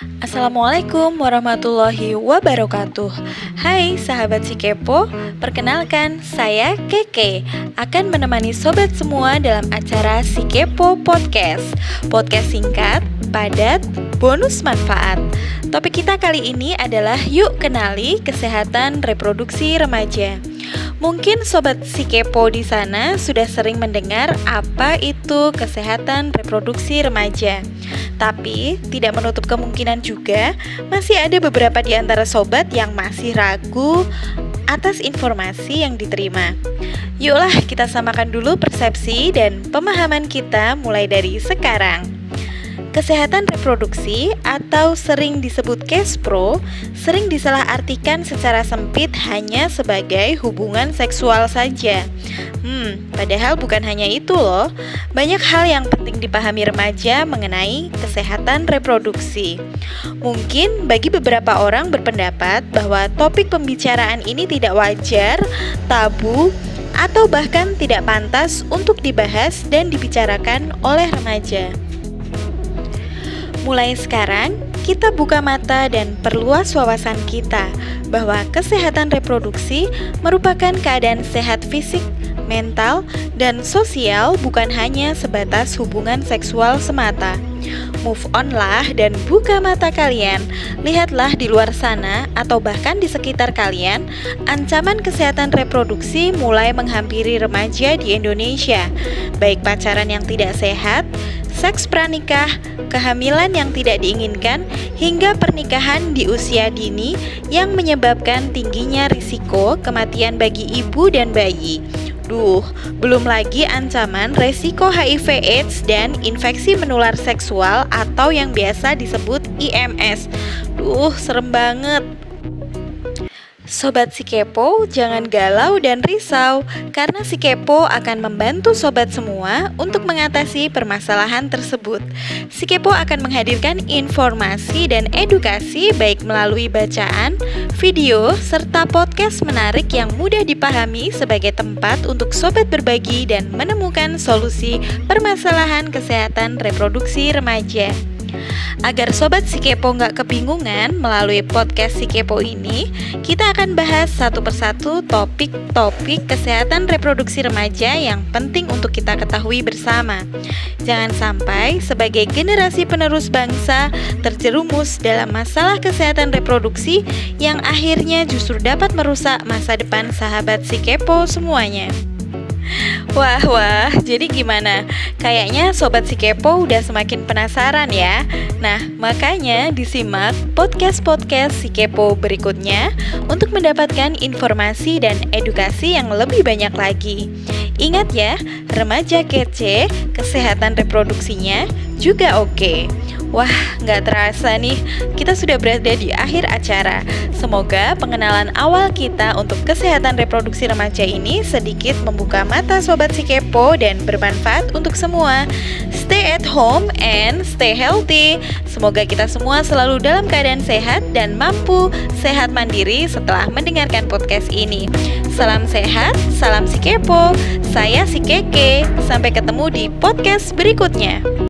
Assalamualaikum warahmatullahi wabarakatuh. Hai sahabat si kepo, perkenalkan saya Keke akan menemani sobat semua dalam acara Si Kepo Podcast. Podcast singkat, padat, bonus manfaat. Topik kita kali ini adalah yuk kenali kesehatan reproduksi remaja. Mungkin sobat si kepo di sana sudah sering mendengar apa itu kesehatan reproduksi remaja. Tapi tidak menutup kemungkinan juga masih ada beberapa di antara sobat yang masih ragu atas informasi yang diterima. Yuklah kita samakan dulu persepsi dan pemahaman kita mulai dari sekarang. Kesehatan reproduksi atau sering disebut KESPRO sering disalahartikan secara sempit hanya sebagai hubungan seksual saja. Padahal bukan hanya itu loh. Banyak hal yang penting dipahami remaja mengenai kesehatan reproduksi. Mungkin bagi beberapa orang berpendapat bahwa topik pembicaraan ini tidak wajar, tabu, atau bahkan tidak pantas untuk dibahas dan dibicarakan oleh remaja. Mulai sekarang, kita buka mata dan perluas wawasan kita bahwa kesehatan reproduksi merupakan keadaan sehat fisik, mental, dan sosial bukan hanya sebatas hubungan seksual semata. Move on lah dan buka mata kalian. Lihatlah di luar sana atau bahkan di sekitar kalian, ancaman kesehatan reproduksi mulai menghampiri remaja di Indonesia. Baik pacaran yang tidak sehat, seks pranikah, kehamilan yang tidak diinginkan, hingga pernikahan di usia dini yang menyebabkan tingginya risiko kematian bagi ibu dan bayi. Belum lagi ancaman resiko HIV/AIDS dan infeksi menular seksual atau yang biasa disebut IMS. Serem banget. Sobat si kepo, jangan galau dan risau, karena si kepo akan membantu sobat semua untuk mengatasi permasalahan tersebut. Si kepo akan menghadirkan informasi dan edukasi baik melalui bacaan, video, serta podcast menarik yang mudah dipahami sebagai tempat untuk sobat berbagi dan menemukan solusi permasalahan kesehatan reproduksi remaja. Agar sobat si kepo nggak kebingungan melalui podcast si kepo ini, kita akan bahas satu persatu topik-topik kesehatan reproduksi remaja yang penting untuk kita ketahui bersama. Jangan sampai sebagai generasi penerus bangsa terjerumus dalam masalah kesehatan reproduksi yang akhirnya justru dapat merusak masa depan sahabat si kepo semuanya. Wah, jadi gimana? Kayaknya sobat si kepo udah semakin penasaran ya. Nah, makanya disimak podcast-podcast si kepo berikutnya untuk mendapatkan informasi dan edukasi yang lebih banyak lagi. Ingat ya, remaja kece, kesehatan reproduksinya juga oke. Wah, nggak terasa nih, kita sudah berada di akhir acara. Semoga pengenalan awal kita untuk kesehatan reproduksi remaja ini sedikit membuka mata sobat si kepo dan bermanfaat untuk semua. Stay at home and stay healthy. Semoga kita semua selalu dalam keadaan sehat dan mampu sehat mandiri setelah mendengarkan podcast ini. Salam sehat, salam si kepo. Saya si Keke. Sampai ketemu di podcast berikutnya.